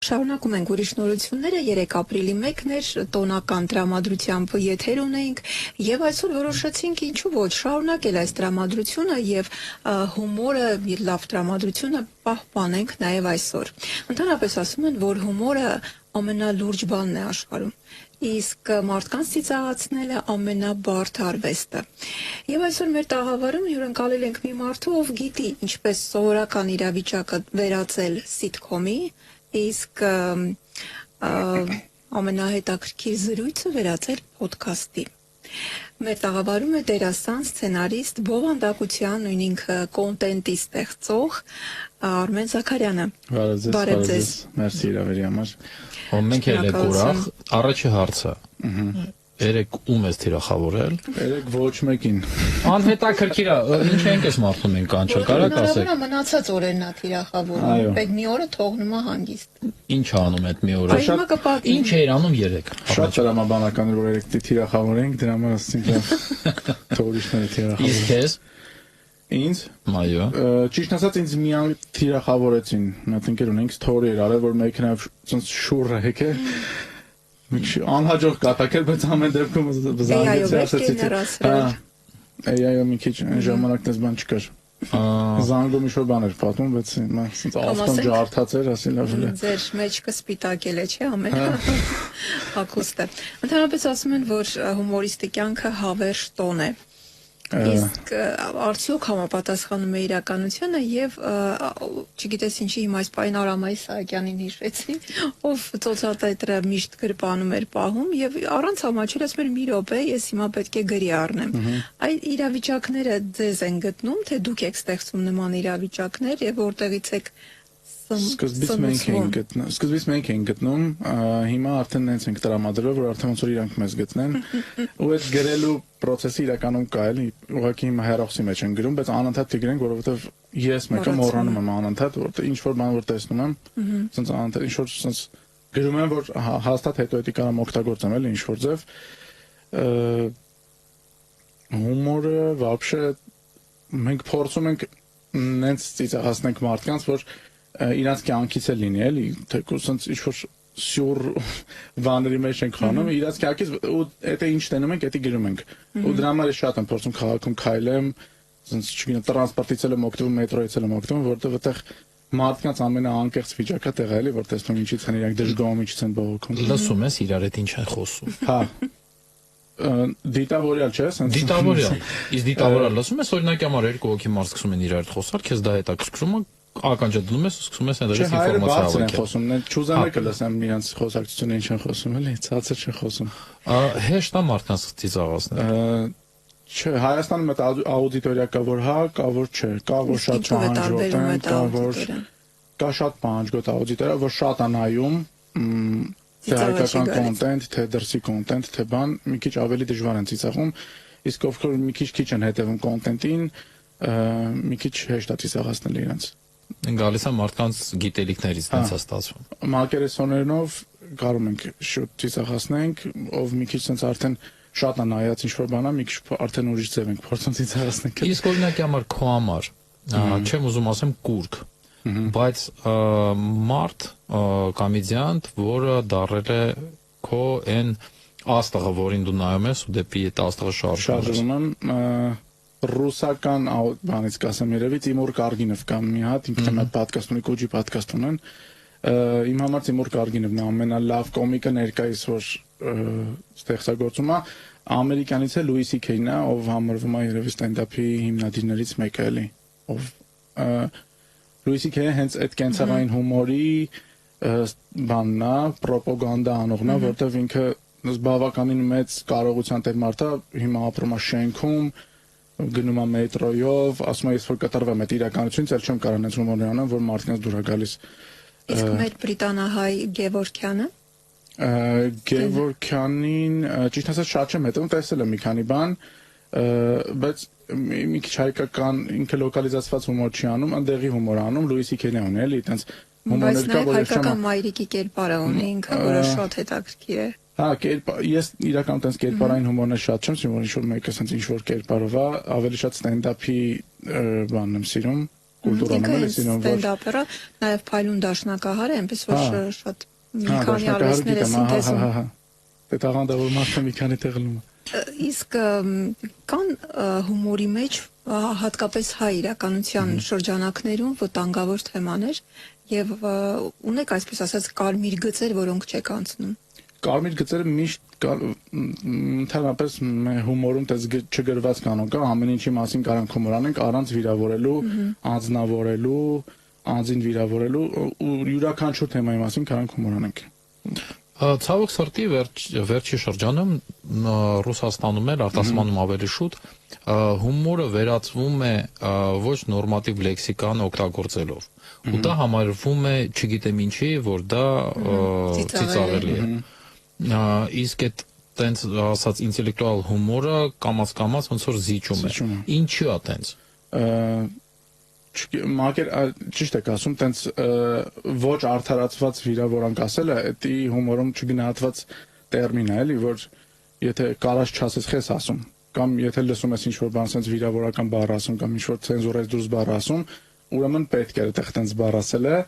Շարունակում ենք ուրիշ նորությունները 3 ապրիլի 1-ն էր տոնական տրամադրությամբ եթեր ունեինք եւ այսօր որոշեցինք ինչու ոչ շարունակել այս տրամադրությունը եւ հումորը լավ տրամադրությունը պահպանենք նաեւ այսօր։ Ընդհանրապես ասում են, որ հումորը ամենալուրջ բանն է աշխարհում։ Իսկ մարդկանց ծիծաղացնելը ամենաբարդ արվեստը։ Եվ այսօր մեր տաղավարում հյուրընկալել ենք մի մարդու, ով գիտի ինչպես սովորական իրավիճակը վերածել սիթքոմի, իսկ ամենահետաքրքիր զրույցը վերածել ոդքասթի։ Մեր տաղավարում է դերասան, սցենարիստ, բովանդակության նույն ինքը կոնտենտի ստեղծող Արմեն Զաքարյանը։ Բարև ձեզ։ Մերսի իրավերի համար։ Մենք ելեք ուրախ, առաջի հարցը։ Երեք ում ես թիրախավորել։ Երեք ոչ մեկին։ Անհետաքրքիր է, ինչ ենք այս մարդում ենք կանչել, կարաք ասեք։ Հնարավոր է մնացած օրերն է թիրախավորում, բայց մի օրը թողնում է հանգիստ։ Ինչ անում այդ մի օրը։ Ինչ էր անում երեք։ Շատ տրամաբանական էր, որ երեք թիրախավորենք, դրա համար ասենք թողիշները թիրախավորենք։ Իսկ քեզ։ Ինձ։ Այո։ Ճիշտ ասած ինձ միայն թիրախավորեցին։ Մենք ընկեր ունենք story էր արել, որ մեքենայով ցած շուռը եկել։ Մի անհաջող կատակել, բայց ամեն դեպքում զանգեցի ասացի։ Այո, մի քիչ ժամանակն էս բան չկար։ Զանգում ինչ-որ բան էր պատմում, բայց հիմա ցած ավտոն ջարդած էր, ասի լավ է։ Ձեր մեջքը սպիտակել է, չէ՞, ամեն հակոստը։ Ընդհանրապես ասում են, որ հումորիստի կյանքը հավերժ տոն է։ Իսկ արդյոք համապատասխանում է իրականությանը եւ չգիտես ինչի հիմա այս պայն Արամայի Սահակյանին հիշեցի, ով ծոցատետրը միշտ գրպանում էր պահում եւ առանց համաչել ասում էր մի րոպե, ես հիմա պետք է գրի առնեմ։ Այդ իրավիճակները ձեզ են գտնում, թե դուք եք ստեղծում նման իրավիճակներ եւ որտեղից եք Սկզբից մենք ենք գտնում, հիմա արդեն նենց ենք տրամադրել, որ արդեն ոնց որ իրանք մեզ գտնեն, ու այդ գրելու process-ը իրականում կա էլի, ուղղակի հիմա հեռախոսի մեջ են գրում, բայց անընդհատ գրենք, որովհետև ես մեկը մոռանում եմ անընդհատ, որտեղ ինչ որ բան որ տեսնում եմ, ցենց անընդհատ ինչ որ ցենց գրում եմ, որ հաստատ հետո էդի կարամ օգտագործեմ էլի ինչ որ ձև։ Հումորը вообще մենք փորձում ենք նենց ծիծաղացնենք մարդկանց, որ իրանց կյանքից է լինի էլի, թեկուզ ցենց ինչ որ սյուր բաների մեջ ենք խանում, իրանց կյանքից ու դա ինչ տենում ենք, դա գրում ենք։ Ու դրա համար շատ եմ փորձում քաղաքում քայլեմ, ցենց չգիտեմ, տրանսպորտից եմ օգտվում, մետրոից եմ օգտվում, որտեղ այդտեղ մարդկանց ամենաանկեղծ վիճակը տեղը էլի, որ տեսնում ինչից են իրանք դժգոհում, ինչից են բողոքում։ Լսում ես իրար հետ ինչ են խոսում։ Հա։ Դիտավորյալ չէ՞, սենց։ Դիտավորյալ։ Իսկ դիտավորյալ լսում ես օրինակի համար երկու հոգի մարդ սկսում են իրար հետ խոսալ, քեզ դա հետաքրքրում է ականջը դնում ես ու սկսում ես այնտեղից ինֆորմացիա հավաքել։ Խոսում են, չուզեմ եկել ասեմ իրանց խոսակցությունը ինչ են խոսում, էլի, ցածր չեն խոսում։ Հեշտ է մարդկանց ծիծաղացնել։ Չէ, Հայաստանում այդ աուդիտորիա կա, որ հա, կա, որ չէ, կա, որ շատ պահանջոտ են, կա, որ կա շատ պահանջոտ աուդիտորիա, որ շատ է նայում, թե հայկական կոնտենտ, թե դրսի կոնտենտ, թե բան, մի քիչ ավելի դժվար են ծիծաղում, իսկ ովքեր մի քիչ են հետևում կոնտենտին, մի քիչ հեշտ է ծիծաղացնել իրենց։ Գալիս է մարդկանց գիտելիքներից դից է ստացվում։ Մակերեսոներնով կարում ենք շուտ ծիծաղացնենք, ով մի քիչ sense արդեն շատ է նայած ինչ որ բանա, մի քիչ արդեն ուրիշ ձև ենք փորձում ծիծաղացնենք։ Իսկ օրինակի համար քո համար, չեմ ուզում ասեմ կուրկ, բայց մարդ կոմեդիանտ, որը դարել է քո այն աստղը, որին դու նայում ես ու դեպի այդ աստղը շարժվում եմ ռուսական բանից կասեմ երևի Տիմուր Կարգինով կամ մի հատ ինքն այդ podcast ունի Կոջի podcast ունեն իմ համար Տիմուր Կարգինովն է ամենալավ կոմիկը ներկայիս որ ստեղծագործում է ամերիկանից է Լուի Սի-Քեյն է ով համարվում է երևի ստենդափի հիմնադիրներից մեկը էլի ով Լուի Սի-Քեյը հենց այդ կենցաղային հումորի բանն է պրոպագանդա անողն է որտեղ ինքը բավականին մեծ կարողության տեր մարդ է հիմա ապրում է շենքում գնում է մետրոյով, ասում է ես որ կատարվեմ այդ իրականությունից, էլ չեմ կարող նենց հումոր անեմ, որ մարդկանց դուր է գալիս։ Իսկ մեր բրիտանահայ Գևորգյանը։ Գևորգյանին ճիշտ ասած շատ չեմ հետևում, տեսել եմ մի քանի բան, բայց մի քիչ հայկական ինքը լոկալիզացված հումոր չի անում, ընդեղի հումոր անում, Լուի Սի-Քեյն ունի էլի, այտենց հումորներ կա, որ հայկական մայրիկի կերպարը ունի ինքը, որը շատ հետաքրքիր է։ Հա, ես իրական տենց կերպարային հումորներ շատ չեմ սիրում, որ ինչ-որ մեկը սենց ինչ-որ կերպարով է, ավելի շատ ստենդափի բանն եմ սիրում, կուլտուրան էլի սիրում որ ստենդափերը նաև փայլուն դաշնակահար է, այնպես որ շատ մի քանի արվեստներ է դաշնակահար սինթեզում։ Դե տաղանդը որ մարդը մի քանի տեղ լնում է։ Իսկ կան հումորի մեջ հատկապես հայ իրականության շրջանակներում վտանգավոր թեմաներ եւ ունեք այսպես ասած կարմիր գծեր, որոնք չեք անցնում։ Կարմիր գծերը միշտ ընդհանրապես հումորում դες չգրված կանոն կա, ամեն ինչի մասին կարանք հումոր անենք առանց վիրավորելու, անձնավորելու, անձին վիրավորելու ու յուրաքանչյուր թեմայի մասին կարանք հումոր անենք։ Ցավոք սրտի վերջի շրջանում Ռուսաստանում էլ արտասահմանում ավելի շուտ հումորը վերածվում է ոչ նորմատիվ լեքսիկան օգտագործելով ու դա համարվում է չգիտեմ ինչի որ դա ծիծաղելի է իսկ այդ տենց ասած ինտելեկտուալ հումորը կամաց ոնց որ զիջում է ինչի է տենց Մակեր ճիշտ եք ասում, տենց ոչ արդարացված վիրավորանք ասելը, դա հումորում չգնահատված տերմին է, էլի, որ եթե կարած չասես խես ասում, կամ եթե լսում ես ինչ-որ բան սենց վիրավորական բառ ասում, կամ ինչ-որ ցենզուրից դուրս բառ ասում, ուրեմն պետք է այդտեղ տենց բառ ասելը,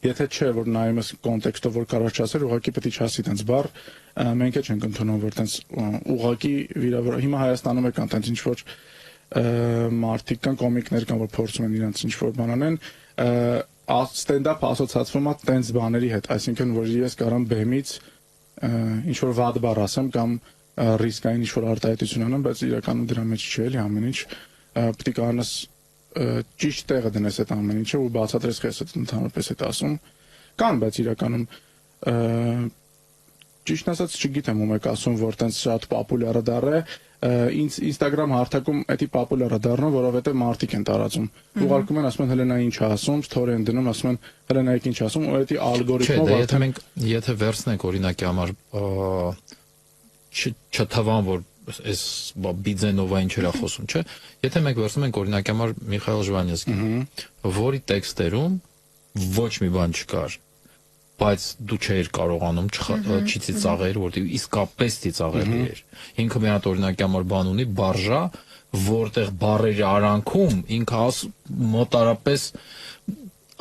եթե չէ, որ նայում ես կոնտեքստով, որ կարած չասել, ուղղակի պետք է չասի տենց բառ, մենք էլ չենք ընդունում, որ տենց ուղղակի վիրավոր, հիմա Հայաստանում է կան տենց ինչ-որ մարդիկ կան կոմիկներ կան որ փորձում են իրանց ինչ-որ բան անեն ստենդափ ասոցացվում է տենց բաների հետ այսինքն որ ես կարամ բեմից ինչ-որ վատ բառ ասեմ կամ ռիսկային ինչ-որ արտահայտություն անեմ բայց իրականում դրա մեջ չէ էլի ամեն ինչ պետք է կանես ճիշտ տեղը դնես այդ ամեն ինչը ու բացատրես քեզ այդ ընդհանրապես այդ ասում կան բայց իրականում ճիշտ ասած չգիտեմ ում եք ասում որ տենց շատ պոպուլյար է դառը ինձ Instagram հարթակում էդի պոպուլյար է դառնում, որովհետև մարդիկ են տարածում։ Ուղարկում են, ասում են հելենա ինչ ասում, story են դնում, ասում են հելենայք ինչ ասում, ու էդի ալգորիթմով Եթե մենք եթե վերցնենք օրինակի համար չթվան որ այս Բիձենովա ինչեր է խոսում, չէ՞։ Եթե մենք վերցնում ենք օրինակի համար Միխայել Ժվանյեսկին, որի տեքստերում ոչ մի բան չկար բայց դու չէիր կարողանում չծիծաղել, որտեղ իսկապես ծիծաղելի էր։ Ինքը մի հատ օրինակի համար բան ունի, բարժա, որտեղ բարերի արանքում ինքը մոտարապես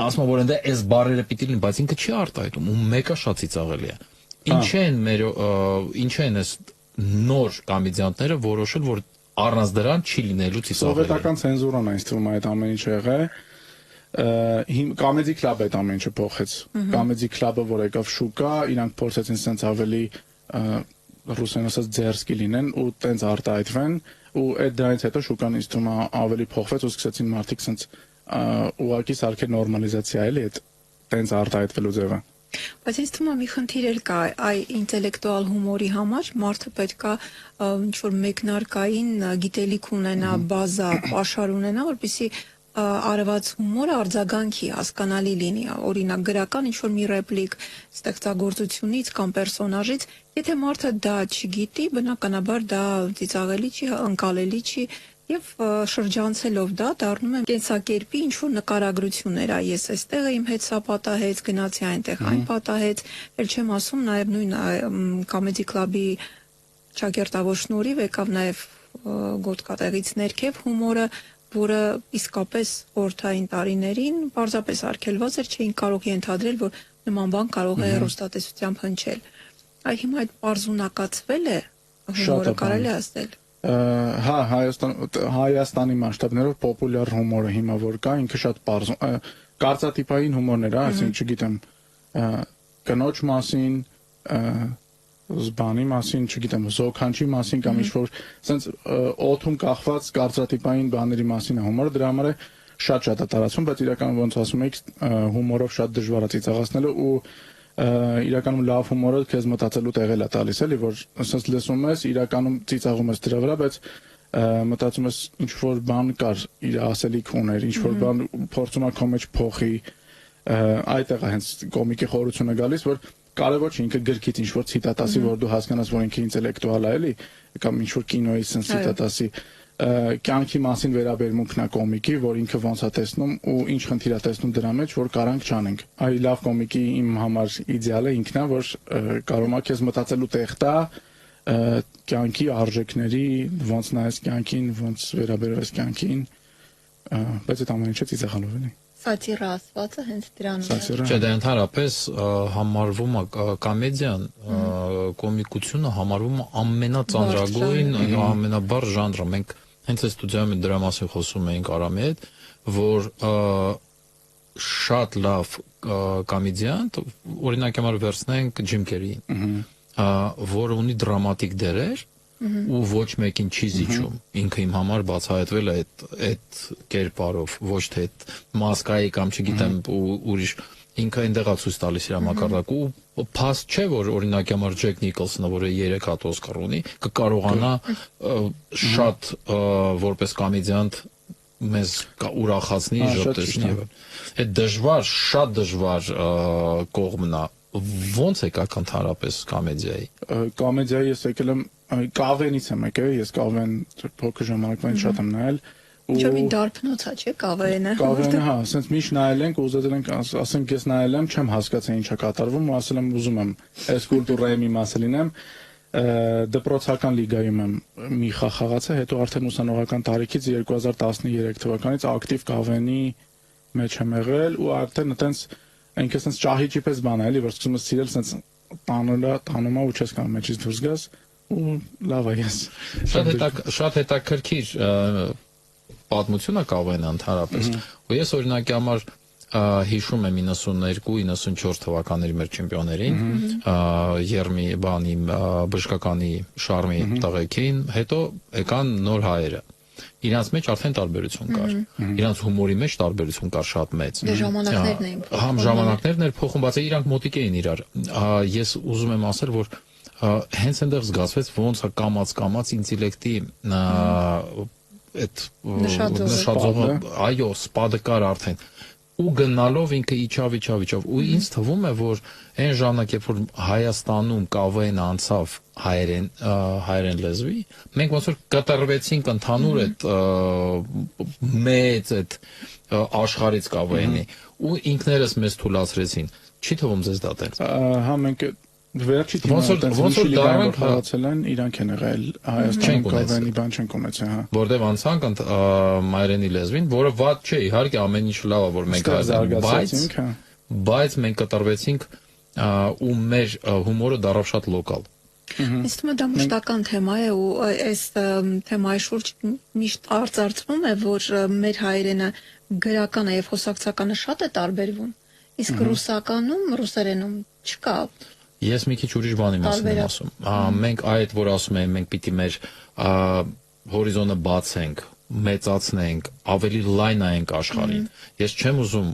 ասում որ այնտեղ այս բարերը պիտի լինեն, բայց ինքը չի արտահայտում, ու մեկը շատ ծիծաղելի է։ Ինչ են այս նոր կոմեդիանտները որոշել, որ առանց դրան չի լինելու ծիծաղելի։ Սովետական ցենզուրան այն ստվում է այդ ամեն ինչը եղել։ Կոմեդի քլաբը այդ ամեն ինչը փոխեց։ Կոմեդի քլաբը, որ եկավ շուկա, իրանք փորձեցին sense ավելի ռուսերեն ասած ձերսկի լինեն ու տենց արտահայտվեն ու այդ դրանից հետո շուկան ինձ թվում է ավելի փոխվեց ու սկսեցին մարդիկ sense ուղղակի սարքել նորմալիզացիա էլի այդ տենց արտահայտվելու ձևը։ Բայց ինձ թվում է մի խնդիր էլ կա այ ինտելեկտուալ հումորի համար մարդը պետքա ինչ-որ մեկնարկային գիտելիք ունենա, բազա, աշխարհ ունենա, որպեսզի արված հումորը արձագանքի հասկանալի լինի, օրինակ գրական ինչ-որ մի ռեպլիկ ստեղծագործությունից կամ պերսոնաժից, եթե մարդը դա չգիտի, բնականաբար դա ծիծաղելի չի, ընկալելի չի եւ շրջանցելով դա դառնում է կենսակերպի ինչ-որ նկարագրություններ, ես այստեղ եմ հետ սա պատահեց, գնացի այնտեղ այն պատահեց, ել չեմ ասում նաեւ նույն կոմեդի քլաբի ճակերտավոր շնորհիվ եկավ նաեւ գոտկատեղից ներքև հումորը որը իսկապես խորհրդային տարիներին պարզապես արգելված էր, չէին կարող ենթադրել, որ նման բան կարող է հեռուստատեսությամբ հնչել։ Այ հիմա այդ պարզունակացվել է, հումորը կարելի է ասել։ Հա, Հայաստանի մասշտաբներով պոպուլյար հումորը հիմա որ կա, ինքը շատ պարզ կարծատիպային հումորներ է, այսինքն չգիտեմ, կնոջ մասին, զբանի մասին, չգիտեմ, զոքանչի մասին կամ ինչ-որ սենց օթում կախված կարծրատիպային բաների մասին է հումորը, դրա համար է շատ է տարածվում, բայց իրականում ոնց ասում եք, հումորով շատ դժվար է ծիծաղացնելը ու իրականում լավ հումորը քեզ մտածելու տեղ է տալիս, էլի, որ սենց լսում ես, իրականում ծիծաղում ես դրա վրա, բայց մտածում ես ինչ-որ բան կար, իր ասելիք ուներ, ինչ-որ բան փորձում է քո մեջ փոխի, այդտեղ է հենց կոմիկի խորությունը գալիս, որ կարևոր չէ ինքը գրքից ինչ-որ ցիտատ ասի, որ դու հասկանաս, որ ինքը ինտելեկտուալ է, էլի, կամ ինչ-որ կինոյի sense ցիտատ ասի, կյանքի մասին վերաբերմունքն է կոմիկի, որ ինքը ոնց է տեսնում ու ինչ խնդիր է տեսնում դրա մեջ, որ կարանք չանենք։ Այ լավ կոմիկի իմ համար իդեալը ինքն է, որ կարող է քեզ մտածելու տեղ տա, կյանքի արժեքների, ոնց նայես կյանքին, ոնց վերաբերվես կյանքին, բայց այդ ամեն ինչը ծիծաղալով էլի։ Սատիրա ասվածը հենց դրանով է։ Չէ, դա ընդհանրապես համարվում է կոմեդիան, կոմիկությունը համարվում է ամենածանրագույն, ամենաբարձ ժանրը։ Մենք հենց այս ստուդիայում դրա մասին խոսում էինք Արամի հետ, որ շատ լավ կոմեդիան, օրինակ համար վերցնենք Ջիմ Քերին, որը ունի դրամատիկ դերեր ու ոչ մեկին չի զիջում, ինքը իմ համար բացահայտվել է այդ կերպարով, ոչ թե այդ մասկայի կամ չգիտեմ ուրիշ, ինքը այնտեղ է ցույց տալիս իր մակարդակը ու փաստ չէ, որ օրինակ համար Ջեք Նիկոլսոնը, որը 3 հատ Օսկար ունի, կկարողանա շատ որպես կոմեդիանտ մեզ ուրախացնի ժպտեցնի։ Այդ դժվար, շատ դժվար կողմն է։ Ոնց է կակ ընդհանրապես կոմեդիայի։ Կոմեդիայի ես եկել եմ կավենից եմ եկել, ես կավեն փոքր ժամանակվան շատ եմ նայել։ Ինչո՞ւ մի դարբնոց է, չէ՞ կավենը։ Կավենը, հա, ասենց միշտ նայել ենք, ուզել ենք, ասենք ես նայել եմ, չեմ հասկացել ինչա կատարվում, ու ասել եմ ուզում եմ այս կուլտուրայի մի մասը լինեմ։ Դպրոցական լիգայում եմ մի խաղ խաղացել, հետո արդեն ուսանողական տարիքից 2013 թվականից ակտիվ կավենի մեջ եմ եղել ու արդեն այտենց ինքս sense ճահիճի պես բան է, էլի, որ սկսում ես սիրել sense տանում ու չես կարող մեջից դուրս գաս ու լավ է ես։ Շատ հետաքրքիր պատմություն է կավենը ընդհանրապես։ Ու ես օրինակի համար հիշում եմ 92-94 թվականների մեր չեմպիոներին, Երմի բանի բժշկականի Շարմի տղեկին, հետո եկան նոր հայերը։ Իրանց մեջ արդեն տարբերություն կար։ Իրանց հումորի մեջ տարբերություն կար շատ մեծ։ Դե ժամանակներն էին փոխվում։ Համ ժամանակներն էր փոխում, բայց իրանք մոտիկ էին իրար։ Ես ուզում եմ ասել, որ հենց այնտեղ զգացվեց ոնց է կամած ինտելեկտի այդ նշաձողը, այո, սպադը կար արդեն։ Ու գնալով ինքը իջավ ու ինձ թվում է որ այն ժամանակ երբ որ Հայաստանում կավեն անցավ հայերեն լեզվի մենք ոնց որ կտրվեցինք ընդհանուր այդ մեծ այդ աշխարհից կավենի ու ինքներս մեզ թույլատրեցին չի թվում ձեզ դա տենց հա մենք վերջի թիմը ոնց որ դառնանք խաղացել են իրանք են եղել Հայաստանում կավենի բան չեն կոմեցել հա որտեվ անցանք մայրենի լեզվին որը վատ չէ իհարկե ամեն ինչ լավ է որ մենք բայց մենք կտրվեցինք ու մեր հումորը դառավ շատ լոկալ Ինձ թվում է դա մշտական թեմա է ու այս թեմայի շուրջ միշտ արծարծվում է որ մեր հայերենը գրականը եւ խոսակցականը շատ է տարբերվում իսկ ռուսականում ռուսերենում չկա Ես մի քիչ ուրիշ բանի մասին եմ ասում։ Մենք այդ որ ասում ենք, մենք պիտի մեր հորիզոնը բացենք, մեծացնենք, ավելի լայնայենք աշխարհին։ Ես չեմ ուզում,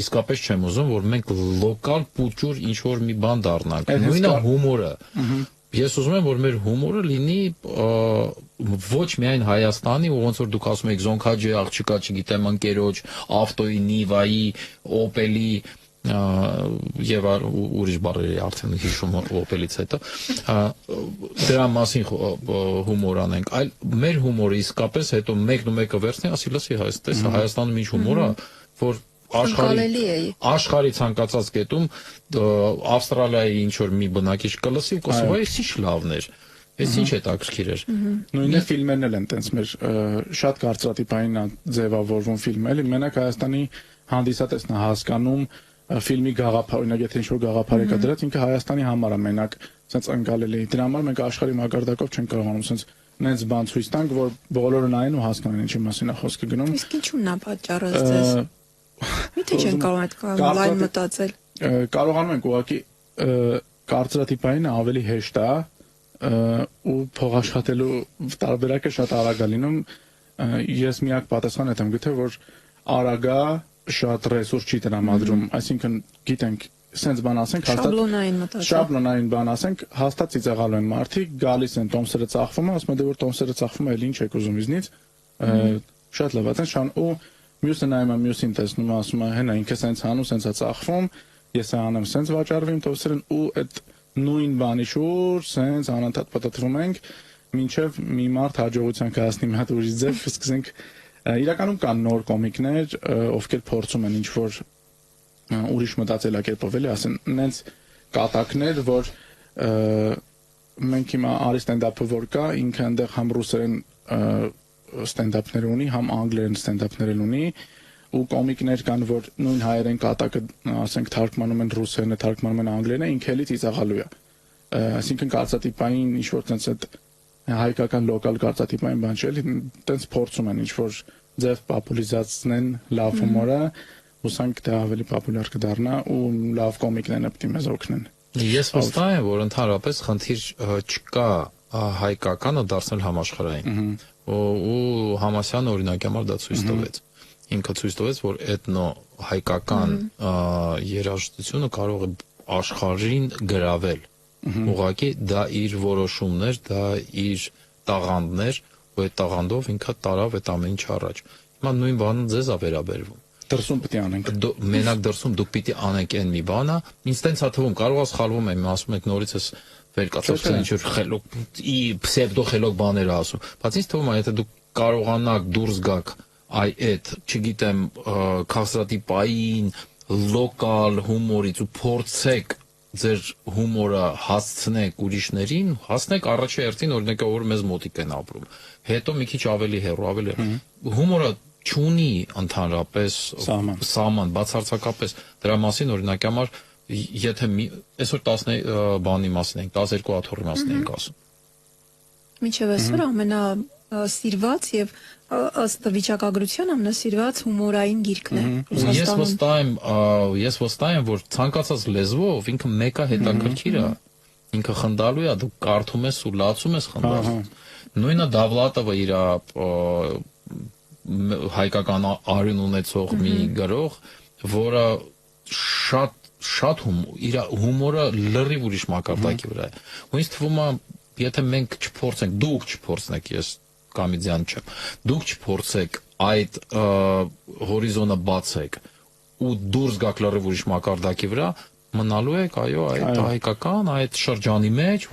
իսկապես չեմ ուզում, որ մենք լոկալ պուճուր ինչ որ մի բան դառնանք։ Նույնը հումորը։ Ես ուզում եմ, որ մեր հումորը լինի ոչ միայն Հայաստանի, ու ոնց որ դուք ասում եք Զոնքաջի աղջիկա, չգիտեմ, ընկերոջ, ավտոյի, Նիվայի, Օպելի եւ ուրիշ բառերի արդեն հիշում օպելից հետո դրա մասին հումոր անենք այլ մեր հումորը իսկապես հետո մեկն ու մեկը վերցնի ասի լսի Հայաստանում ինչ հումոր է որ աշխարհի ցանկացած կետում Ավստրալիայի ինչ որ մի բնակիչ կլսի կոսովա էս ինչ լավն էր Էս ինչ հետաքրքիր էր նույնը ֆիլմերն էլ են տենց մեր շատ կարծրատիպային ձևավորվում ֆիլմ էլի մենակ Հայաստանի հանդիսատեսն է հասկանում ֆիլմի գաղափար, օրինակ եթե ինչ-որ գաղափար եկա դրած, ինքը Հայաստանի համար է մենակ, sense ընկալելի։ Դրա համար մենք աշխարհի մակարդակով չենք կարողանում sense նենց բան ցույց տանք, որ բոլորը նայեն ու հասկանան ինչի մասին է խոսքը գնում։ Իսկ ինչու՞ն է պատճառը ձեզ։ Միթե չեն կարող այդ լայն մտածել։ Կարողանում ենք ուղղակի կարծրատիպային ավելի հեշտ է ու փոխաշխատելու տարբերակը շատ արագ է լինում։ Ես միակ պատասխանը եմ գտել, որ արագ է շատ ռեսուրս չի տրամադրում, այսինքն գիտենք, սենց բան ասենք, շաբլոնային բան ասենք, հաստատ ծիծաղալու են մարդիկ, գալիս են տոմսերը ծախվում, ասում են դե որ տոմսերը ծախվում է, էլ ինչ եք ուզում իզնից, շատ լավ է, շան ու մյուսը նայում է մյուսին տեսնում, ասում է հենա ինքը սենց հանում, սենց է ծախվում, ես անեմ սենց վաճառվի իմ տոմսերն ու այդ նույն բանի շուրջ սենց անընդհատ պատտվում ենք, մինչև մի մարդ հաջողության կհասնի մի հատ ուրիշ ձև, սկսենք Իրականում կան նոր կոմիկներ, ովքեր փորձում են ինչ-որ ուրիշ մտածելակերպով էլի, ասեն, նենց կատակներ, որ մենք հիմա արի ստենդափը որ կա, ինքը այնտեղ համ ռուսերեն ստենդափներ ունի, համ անգլերեն ստենդափներ ունի, ու կոմիկներ կան, որ նույն հայերեն կատակը, ասենք, թարգմանում են ռուսերենը, թարգմանում են անգլերենը, ինքը էլի ծիծաղալու է։ Այսինքն կարծատիպային ինչ-որ տենց այդ հայկական լոկալ կարծատիպային բան չէ, էլի տենց փորձում են ինչ-որ ձև պոպուլիզացնեն լավ հումորը, հուսանք դա ավելի պոպուլյար կդառնա ու լավ կոմիկներն պետք է մեզ օգնեն։ Ես վստահ եմ, որ ընդհանրապես խնդիր չկա հայկականը դարձնել համաշխարհային։ Ու Համասյանը օրինակի համար դա ցույց տվեց։ Ինքը ցույց տվեց, որ էթնո հայկական երաժշտությունը կարող է աշխարհին գրավել։ Ուղղակի դա իր որոշումներ, դա իր տաղանդներ, ու այդ տաղանդով ինքը տարավ այդ ամեն ինչ առաջ։ Հիմա նույն բանը ձեզ է վերաբերվում։ Դրսում պետք է անենք։ Մենակ դրսում դուք պիտի անեք այն մի բանը, ինձ տենց է թվում, կարող է սխալվում եմ, ասում եք նորից էս վերկացած ինչ-որ խելոք, պսևդո խելոք բաներ ասում։ Բայց ինձ թվում է, եթե դուք կարողանաք դուրս գաք այդ, չգիտեմ, քաղցրատիպային, լոկալ հումորից ու փորձեք ձեր հումորը հասցնեք ուրիշներին, հասնեք առաջի հերթին օրինակ որ մեզ մոտիկ են ապրում։ Հետո մի քիչ ավելի հեռու, ավելի հումորը չունի ընդհանրապես սահման, բացարձակապես դրա մասին օրինակ համար եթե այսօր 10 բանի մասին ենք, 12 աթոռի մասին ենք ասում։ Մինչև այսօր ամենասիրված եւ ըստ վիճակագրության ամենասիրված հումորային գիրքն է Ռուսաստանում։ Ես վստահ եմ, որ ցանկացած լեզվով ինքը մեկը հետաքրքիր է, ինքը խնդալու է, դու կարդում ես ու լացում ես խնդալ։ Նույնը Դավլատովը իր հայկական արյուն ունեցող մի գրող, որը շատ իր հումորը լրիվ ուրիշ մակարդակի վրա է։ Ու ինձ թվում է, եթե մենք չփորձենք, դուք չփորձնեք, ես Կամիդյան չեմ, դուք չփորձեք այդ հորիզոնը բացեք ու դուրս գաք լրիվ ուրիշ մակարդակի վրա, մնալու եք, այո, այդ հայկական, այդ շրջանի մեջ,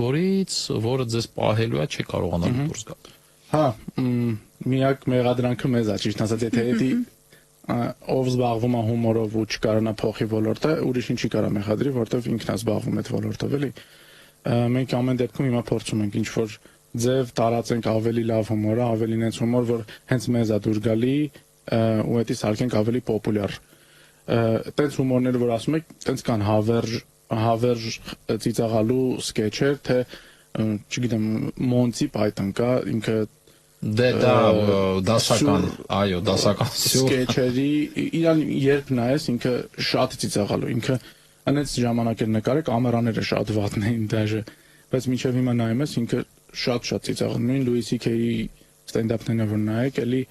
որը ձեզ պահելու է, չի կարողանալու դուրս գալ։ Հա, միակ մեղադրանքը մեզ է, ճիշտ ասած, եթե էդի ով զբաղվում է հումորով ու չկարանա փոխի ոլորտը, ուրիշին չի կարա մեղադրի, որտեվ ինքն է զբաղվում այդ ոլորտով, էլի։ Մենք ամեն դեպքում հիմա փորձում ենք ինչ-որ ձև տարածենք ավելի լավ հումորը, ավելի նենց հումոր, որ հենց մեզ է դուր գալի ու էդի սարքենք ավելի պոպուլյար։ Տենց հումորները, որ ասում եք, տենց կան հավերժ ծիծաղալու սկեչեր, թե չգիտեմ, Մոնտի Պայթոն կա, ինքը դե դա դասական, այո, դասական սկեչերի իրան երբ նայես ինքը շատ ծիծաղալու, ինքը անեց ժամանակ էր նկարել, կամերաները շատ վատն էին դաժե, բայց մինչև հիմա նայում ես ինքը շատ ծիծաղալու, նույն Լուիս Սի.Քեյի ստենդափներն որ նայեք, էլի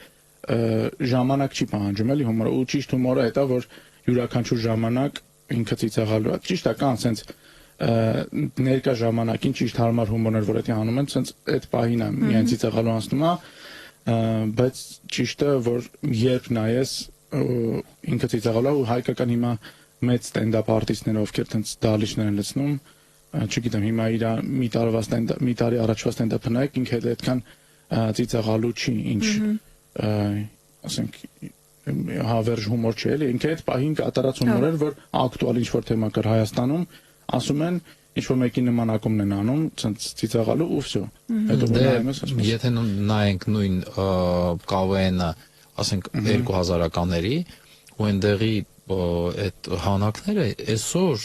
ժամանակ չի պահանջում, էլի հումորը, ու ճիշտ հումորը հետա որ յուրաքանչյուր ժամանակ ինքը ծիծաղալու է, ճիշտ է կան սենց ներկա ժամանակին ճիշտ հարմար հումորներ, որ դա անում են, սենց այդ պահին է միայն ծիծաղալու անցնում է, բայց ճիշտը որ երբ նայես ինքը ծիծաղալու է ու հայկական հիմա մեծ ստենդափ արտիստները ովքեր տենց դալիճներ են լցնում, չգիտեմ, հիմա իր մի տարի առաջվա ստենդափը նայեք, ինքը այդքան ծիծաղալու չի, ինչ ասենք հավերժ հումոր չէ, էլի ինքը այդ պահին կատարած հումոր էր, որ ակտուալ ինչ-որ թեմա կար Հայաստանում, ասում են ինչ-որ մեկի նմանակումն են անում, ծիծաղալու ու վсё։ Հետո նայում ես, ասում ես։ Եթե նայենք նույն ԿՎՆ-ը, ասենք 2000-ականների, ու այնտեղի այդ հանակները այսօր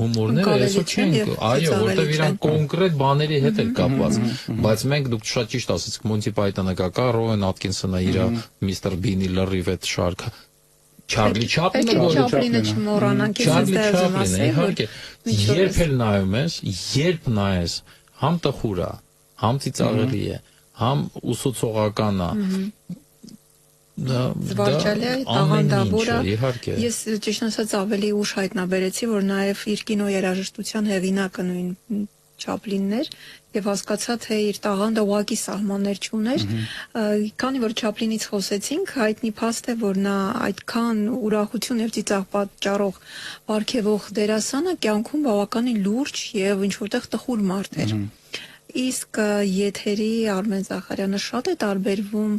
հումորները այսօր չեն, այո, որտեղ իրանք կոնկրետ բաների հետ էլ կապված, բայց մենք դուք շատ ճիշտ ասացիք, Մոնտի Պայթոնը կա, Ռոեն Ատկինսոնը իր Միսթր Բինի լրիվ այդ շարքը, Չարլի Չապլինը չմոռանանք, ես դա ուզում ասել, իհարկե, երբ էլ նայում ես, երբ նայես, համ տխուր է, համ ծիծաղելի է, համ ուսուցողական է, զվարճալի է, տաղանդավոր է։ Ես ճիշտ ասած ավելի ուշ հայտնաբերեցի, որ նաև իր կինոերաժշտության հեղինակը նույն Չապլինն էր եւ հասկացա, թե իր տաղանդը ուղղակի սահմաններ չուներ, քանի որ Չապլինից խոսեցինք, հայտնի փաստ է, որ նա այդքան ուրախություն եւ ծիծաղ պատճառող արգելող դերասանը կյանքում բավականին լուրջ եւ ինչ որտեղ տխուր մարդ էր։ Իսկ եթերի Արմեն Զախարյանը շատ է տարբերվում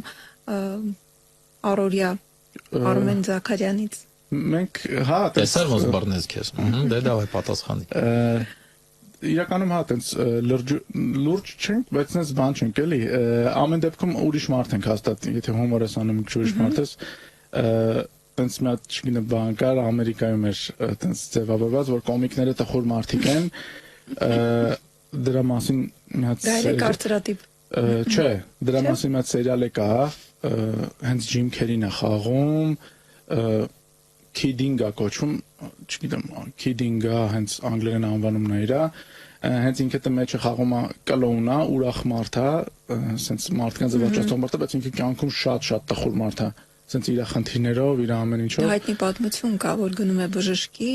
Արորիա Արմեն Զաքարյանից։ Մենք, հա, տեսար ոնց բռնես քեզ։ Դե դա է պատասխանի։ իրականում հա տենց լուրջ չենք, բայց sense բան չենք էլի։ Ամեն դեպքում ուրիշ մարդ ենք հաստատ, եթե հումոր ես անում եք ուրիշ մարդ ես, տենց մի հատ չգիտեմ բան կար Ամերիկայում էր տենց ձևավորված, որ կոմիկները տխուր մարդիկ են, դրա մասին մի հատ Դա է կարծրատիպ։ Չէ, դրա մասին մի հատ սերիալ է կա, հենց Ջիմ Քերին է խաղում, Kidding-ա կոչվում, չգիտեմ, Kidding-ա հենց անգլերեն անվանումն է իրա, հենց ինքը դե մեջը խաղում է կլոուն է, ուրախ մարդ է, սենց մարդկան զվարճացող մարդ է, բայց ինքը կյանքում շատ տխուր մարդ է, սենց իր խնդիրներով, իր ամեն ինչով։ Հայտնի պատմություն կա, որ գնում է բժշկի,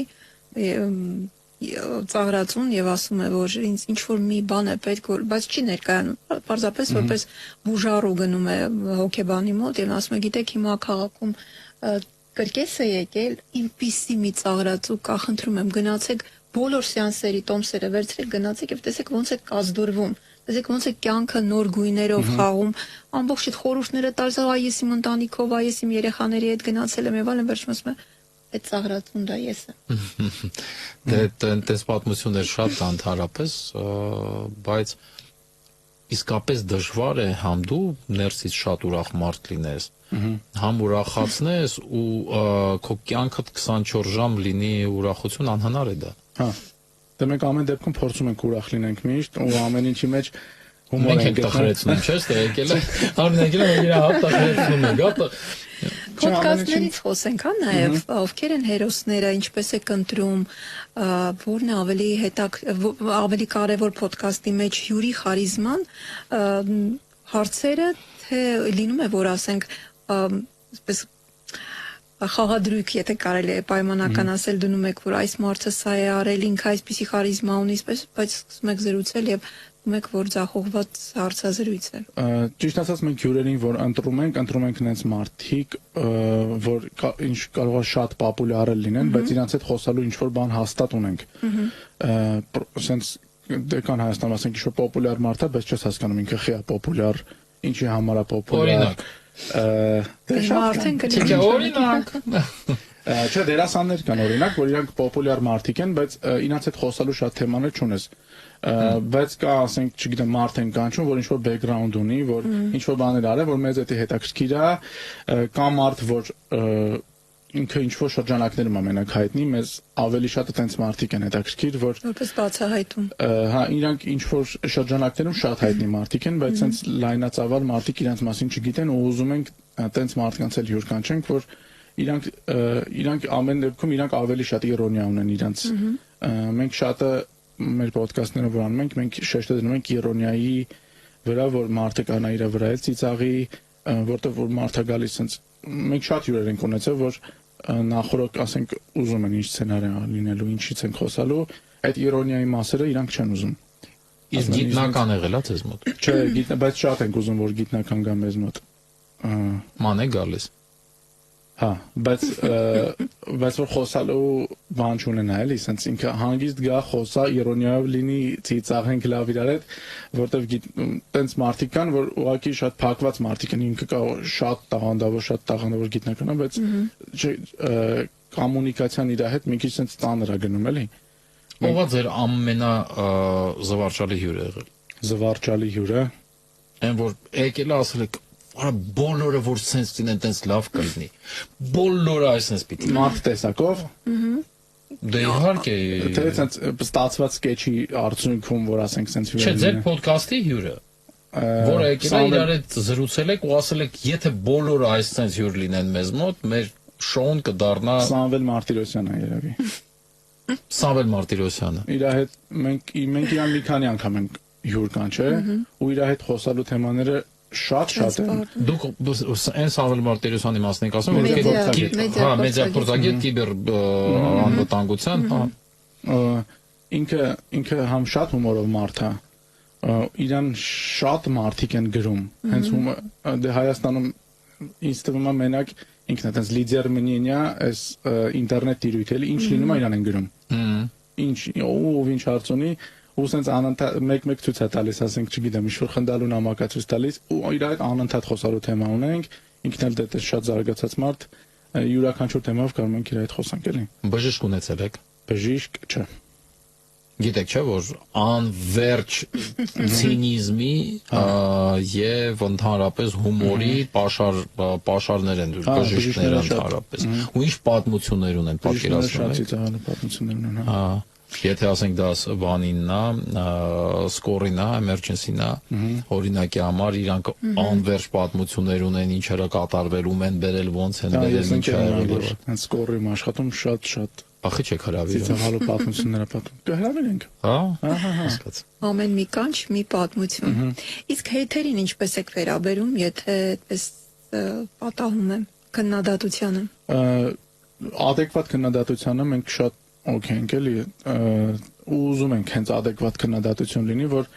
ծաղրացուն եւ ասում է, որ ինձ ինչ որ մի բան է պետք, որ բայց չի ներկայանում, պարզապես որպես բուժառու գնում է հոգեբանի մոտ եւ ասում է, գիտեք, հիմա քաղաքում կրկես է եկել, ինպիսի մի ծաղրացու կա, խնդրում եմ, գնացեք բոլոր սեանսերի տոմսերը վերցրեք, գնացեք եւ տեսեք ոնց է կազդուրվում, տեսեք ոնց է կյանքը նոր գույներով խաղում, ամբողջ այդ խորհուրդները տալիս, այ ես իմ ընտանիքով, այ ես իմ երեխաների հետ գնացել եմ եւ այլն, վերջում ասում է, այդ ծաղրացուն դա ես եմ։ Դե այնպես պատմություններ շատ կան ընդհանրապես, բայց իսկապես դժվար է համ դու ներսից շատ ուրախ մարդ լինես, համ ուրախացնես ու քո կյանքդ 24 ժամ լինի ուրախություն, անհնար է դա։ Հա։ Դե մենք ամեն դեպքում փորձում ենք ուրախ լինենք միշտ ու ամեն ինչի մեջ հումոր ենք տխրեցնում, չէ՞, դե եկել է, ամեն եկել է իր հատ տխրեցնում է, գա Պոդքասթներից խոսենք, հա, նաև ովքեր են հերոսները, ինչպես է կընտրում, որն է ավելի կարևոր պոդքասթի մեջ հյուրի խարիզման, հարցերը, թե լինում է, որ ասենք, այսպես խաղադրույք, եթե կարելի է պայմանական ասել, դնում եք, որ այս մարդը սա է արել, ինքը այսպիսի խարիզմա ունի, բայց սկսում եք զրուցել եւ մեկ որ ձախողված հարցազրույց է։ Ճիշտ ասած մենք հյուրերին որ ընտրում ենք նենց մարդիկ, որ ինչ կարող է շատ պոպուլյար լինեն, բայց իրանց հետ խոսալու ինչ որ բան հաստատ ունենք։ Սենց դե կան Հայաստանում ասենք ինչ որ պոպուլյար մարդ է, բայց չես հասկանում ինքը խիա պոպուլյար, ինչի համար է պոպուլյար։ Դե շատ են, օրինակ։ Չէ, դերասաններ կան օրինակ, որ իրանք պոպուլյար մարդիկ են, բայց իրանց հետ խոսալու շատ թեմաներ չունես։ Բայց կա, ասենք, չգիտեմ, մարդ են կանչում, որ ինչ-որ բեքգրաունդ ունի, որ ինչ-որ բաներ արել, որ մեզ էդի հետաքրքիր է, կա մարդ, որ ինքը ինչ-որ շրջանակներում է մենակ հայտնի, մեզ ավելի շատ այդպես մարդիկ են հետաքրքիր, որ որպես բացահայտում։ Հա, իրանք ինչ-որ շրջանակներում շատ հայտնի մարդիկ են, բայց sense լայնածավալ մարդիկ իրանց մասին չգիտեն ու ուզում ենք այդպես մարդկանց էլ հյուր կանչենք, որ իրանք ամեն դեպքում իրանք ավելի շատ իրոնիա ունեն իրանց։ Մենք շատը մեր ոդկասթները որ անում ենք, մենք շեշտը դնում ենք իրոնիայի վրա, որ մարդը կանա իր վրա էլ ծիծաղի, որտեղ որ մարդը գալիս sense մենք շատ հյուրեր ենք ունեցել, որ նախորդ ասենք ուզում են ինչ սցենարի լինելու, ինչից են խոսալու, այդ իրոնիայի մասերը իրանք չեն ուզում։ Իսկ գիտնական եղել է ձեզ մոտ։ Չէ, բայց շատ ենք ուզում, որ գիտնական գա մեզ մոտ։ Ման է գալիս։ Հա, բայց որ խոսալու բան չունենա էլի, sense ինքը հանգիստ գա խոսա, իրոնիայով լինի, ծիծաղենք լավ իրար հետ, որտեվ տենց մարդիկ կան, որ ուղղակի շատ փակված մարդիկ են, ինքը կա շատ տաղանդավոր գիտնական է, բայց կոմունիկացիան իր հետ մի քիչ sense ծանր է գնում էլի։ Ո՞վ է ձեր ամենա զվարճալի հյուրը եղել։ Զվարճալի հյուրը։ Այն որ եկել է ասել եք Արա բոլորը որ sense լինեն տենց լավ կլինի։ Բոլորը այսպես պիտի։ Մարդ տեսակով։ Դե իհարկե։ Թե sense ստացված սկեչի արդյունքում, որ ասենք sense հյուրը։ Չէ, ձեր ոդկասթի հյուրը։ Որը եկել է իրար հետ զրուցել եք ու ասել եք, եթե բոլորը այս sense հյուր լինեն մեզ մոտ, մեր շոուն կդառնա Սամվել Մարտիրոսյանը երևի։ Սամվել Մարտիրոսյանը։ Իր հետ մենք իրան մի քանի անգամ ենք հյուր կանչել ու իր հետ խոսալու թեմաները շատ են։ Դուք այն Սամվել Մարտիրոսյանի մասն եք ասում, որ մեդիա փորձագետ կիբեր անվտանգության, ինքը համ շատ հումորով մարդ է, իրան շատ մարդիկ են գրում, հենց դե Հայաստանում ինձ թվում է մենակ ինքն է, տենց լիդեր մնինյա, այս ինտերնետ տիրույթ էլի, ինչ լինում է իրան են գրում։ Ինչ, ով ինչ հարց ունի, ու sense անընդհատ մեկ ցույց է տալիս, ասենք, չգիտեմ, ինչ-որ խնդալու նամակացույց տալիս, ու իր այդ անընդհատ խոսալու թեմա ունենք, ինքն էլ դե շատ զարգացած մարդ, յուրաքանչյուր թեմայով կարող ենք իր հետ խոսանք էլի։ Բժիշկ ունեցել եք։ Բժիշկ, չէ։ Գիտեք չէ որ անverջ ցինիզմի եւ ընդհանրապես հումորի պաշարներ են դուր բժիշկները ընդհանրապես ու ինչ պատմություններ ունեն պատկերացնում եք պատմություններ ունեն հա եթե ասենք դա բանինն է սկորին է emergency-ն է օրինակի համար իրանք անverջ պատմություններ ունեն ինչերը կատարվելում են բերել ոնց են բերել ինչ է եղել հենց սկորի աշխատում շատ Ախի չեք հրավիրում։ Ծիծաղալու պատմությունները պատմում։ Կհրավիրենք։ Հա, հասկաց։ Ամեն մի կանչ մի պատմություն։ Իսկ հեյթերին ինչպես եք վերաբերում, եթե այդպես պատահում է քննադատությանը։ Adekvat քննադատությանը մենք շատ օքեյ ենք էլի, ու ուզում ենք հենց adekvat քննադատություն լինի, որ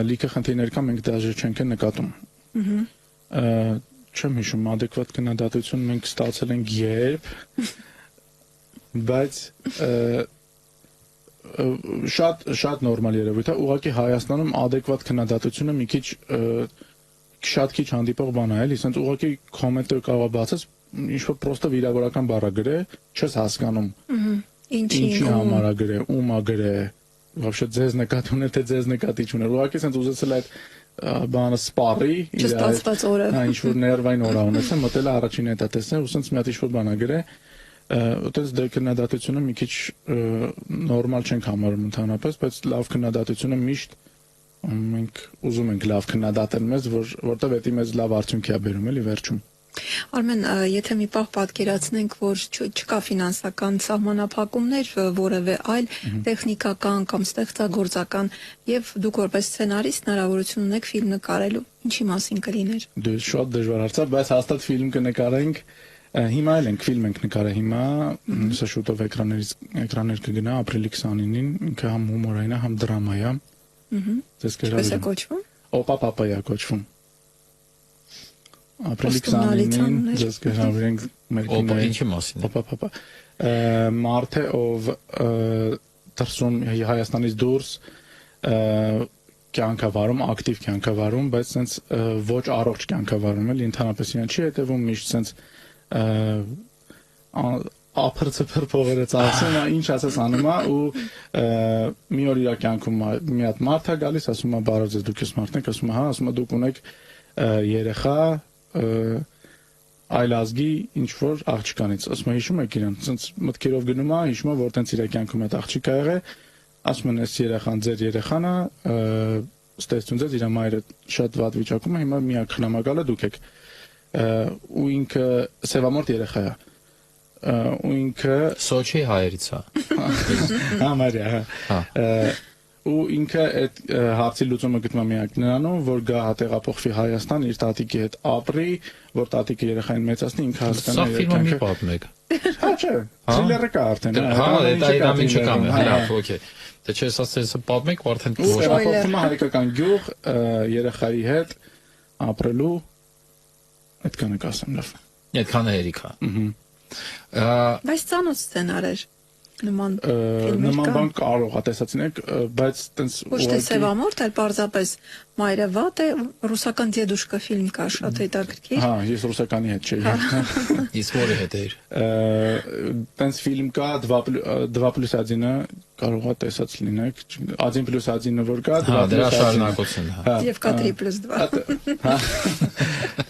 լիքը խնդիրներ կա, մենք դաժե չենք նկատում։ Չեմ հիշում adekvat քննադատություն մենք ստացել ենք երբ բայց շատ նորմալ երևույթ է ուղղակի Հայաստանում adekvat քննադատությունը մի քիչ շատ քիչ հանդիպող բան է էլի ասենց ուղղակի կոմենտը կարող բացած ինչ որ պրոստը վիրավորական բառը գրե չես հասկանում ինչի համար է գրե ում է գրե вообще ձեզ նկատի ուներ թե ձեզ նկատի չուներ ուղղակի ասենց ուզեցել այդ բանը սպառի չստացված օրը ինչ որ ներվային օր ունեցա մտել առաջին հետա տեսնել ու ասենց մի հատ ինչ որ բան է գրե Այդպես դե քննադատությունը մի քիչ նորմալ չենք համարում ընդհանրապես, բայց լավ քննադատությունը միշտ մենք ուզում ենք լավ քննադատել մեզ, որտեղ դա մեզ լավ արդյունքի է բերում, էլի վերջում։ Արմեն, եթե մի պահ պատկերացնենք, որ չկա ֆինանսական սահմանափակումներ, որևէ այլ տեխնիկական կամ ստեղծագործական, եւ դուք որպես սցենարիստ հնարավորություն ունեք ֆիլմ նկարելու, ինչի մասին կլիներ։ Դե շատ դժվար հարց է, բայց հաստատ ֆիլմ կնկարենք Հիմա էլ ենք ֆիլմ ենք նկարել հիմա սա շուտով էկրաններ կգնա ապրիլի 29-ին ինքը համ հումորային է համ դրամա է Ձեզ Ինչպես է կոչվում Օպա պապայա կոչվում Ապրիլի 29-ին ձեզ կհրավիրենք մեր Օպա ինչի մասին Օպա պապա Մարդ է ով դրսում Հայաստանից դուրս կյանքավարում ակտիվ կյանքավարում բայց sense ոչ առողջ կյանքավարում էլ ընդհանրապես իրեն չի հետևում միշտ sense ապրծփր փողերը ծախսում է ինչ ասես անում է ու մի օր իր կյանքում մի հատ մարդ է գալիս ասում է բարով ձեզ դուք ես մարդն եք ասում է հա ասում է դուք ունեք երեխա այլ ազգի ինչ որ աղջկանից ասում է հիշում եք իրեն ցած մտքերով գնում է հիշում է որ տենց իր կյանքում այդ աղջիկը եղել ասում են այս երեխան ձեր երեխան է ստեցություն ձեզ իր մայրը շատ վատ վիճակում է հիմա միակ խնամակալը դուք եք ու ինքը սևամորտ երեխա է ու ինքը Սոչի հայերից է հա մարիա ու ինքը այդ հարցի լուծումը գտնում է միակ նրանում որ գա հատեղափոխվի Հայաստան իր տատիկի հետ ապրի որ տատիկը երեխային մեծացնի ինքը հասկանա Սա ֆիլմը մի պատմեք հա չէ թրիլերը կա արդեն հա դա իր ամենը կա հա օքեյ դե չէ ասած պատմեք ու արդեն հատեղափոխվում է հայկական գյուղ երեխայի հետ ապրելու Այդքանը կասեմ լավ։ Այդքանը հերիքա։ Բայց ծանոթ սցենար էր նման նման բան կարող է տեսածինեք, բայց տենց ոչ թե սևամորտ, այլ պարզապես մայրը վատ է, ռուսական դեդուշկա ֆիլմ կա շատ հետաքրքիր։ Հա, ես ռուսականի հետ չէի։ Իսկ որի հետ էր։ Տենց ֆիլմ կա 2+1-ը կարող է տեսած լինեք, 1+1-ը որ կա, 2+1-ը։ Հա, դրա շարունակություն, հա։ Եվ կա 3+2։ Հա։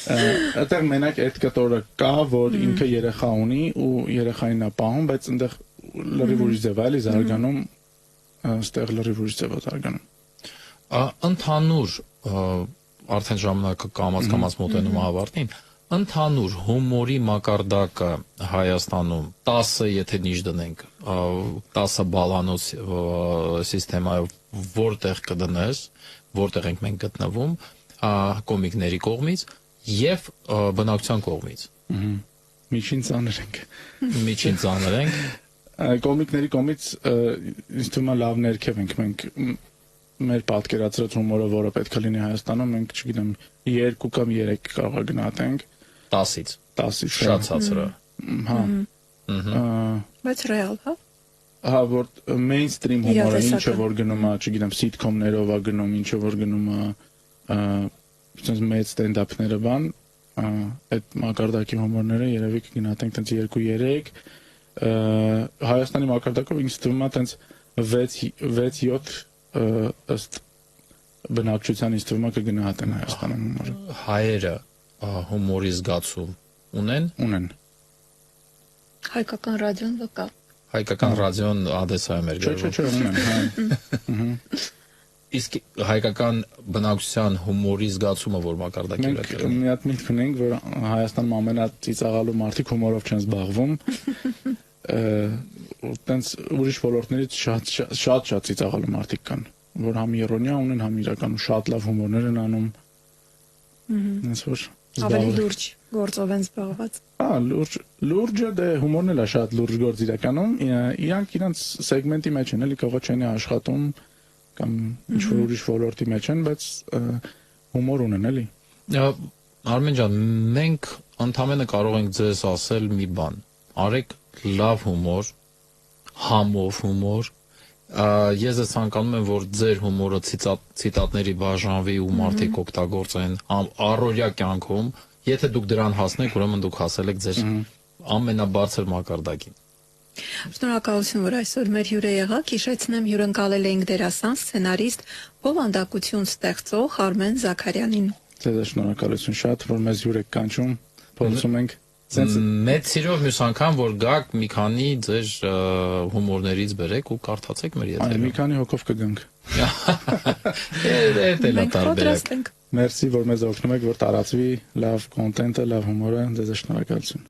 Այդտեղ մենակ այդ կտորը կա, որ ինքը երեխա ունի ու երեխային է պահում, բայց այնտեղ լրիվ ուրիշ ձև է, էլի զարգանում, այստեղ լրիվ ուրիշ ձև է զարգանում։ Ընդհանուր արդեն ժամանակը կամաց մոտենում ավարտին, ընդհանուր հումորի մակարդակը Հայաստանում 10-ը եթե նիշ դնենք, 10 բալանոց սիստեմայով որտեղ կդնես, որտեղ ենք մենք գտնվում, կոմիկների կողմից Եվ բնակության կողմից։ Միջին ծանր ենք։ Միջին ծանր ենք։ Կոմիկների կողմից ինձ թվում է լավ ներքև ենք մենք մեր պատկերացրած հումորը, որը պետք է լինի Հայաստանում, մենք չգիտեմ 2 կամ 3 կարող է գնահատենք 10-ից։ 10-ից շատ ցածր է։ Հա։ Բայց ռեալ, հա։ Հա, որ mainstream հումորը ինչը որ գնում է, չգիտեմ, sitcom-ներով է գնում, ինչը որ գնում է Since մեծ ստենդափները բան, այդ մակարդակի հումորները երևի կգնահատենք տենց 2-3 Հայաստանի մակարդակով ինձ թվում է տենց 6-7 ըստ բնակչության ինձ թվում է կգնահատեն Հայաստանում հումորը։ Հայերը հումորի զգացում ունեն։ Հայկական ռադիոն վկա։ Հայկական ռադիոն Ադեսայում էր գրվում։ Չէ, ունեն։ Իսկ հայկական բնակչության հումորի զգացումը որ մակարդակի վրա Մենք մի հատ միտք ունենք, որ Հայաստանում ամենածիծաղալու մարդիկ հումորով չեն զբաղվում։ Տենց ուրիշ ոլորտներից շատ ծիծաղալու մարդիկ կան, որ համ իրոնիա ունեն, համ իրականում շատ լավ հումորներ են անում։ Հենց որ Ավելի լուրջ գործով են զբաղված։ Լուրջը դե հումորն էլ է շատ լուրջ գործ իրականում, իրանք իրանց սեգմենտի մեջ են, էլի կողա չեն աշխատում կամ ինչ-որ ուրիշ ոլորտի մեջ են, բայց հումոր ունեն, էլի։ Արմեն ջան, մենք ընդամենը կարող ենք ձեզ ասել մի բան. արեք լավ հումոր, համով հումոր։ Ես ցանկանում եմ, որ ձեր հումորը ցիտատների բաժանվի ու մարդիկ օգտագործեն առօրյա կյանքում։ Եթե դուք դրան հասնեք, ուրեմն դուք հասել եք ձեր ամենաբարձր մակարդակին։ Շնորհակալություն, որ այսօր մեր հյուրը եղաք։ Հիշեցնեմ, հյուրընկալել էինք դերասան, սցենարիստ, բովանդակություն ստեղծող Արմեն Զաքարյանին։ Ձեզ շնորհակալություն շատ, որ մեզ հյուր եք կանչում, փորձում ենք Մեծ սիրով մյուս անգամ որ գաք մի քանի ձեր հումորներից բերեք ու կարդացեք մեր եթերում։ Մի քանի հոգով կգանք։ Մենք պատրաստ ենք։ Մերսի, որ մեզ օգնում եք, որ տարածվի լավ կոնտենտը, լավ հումորը, ձեզ շնորհակալություն։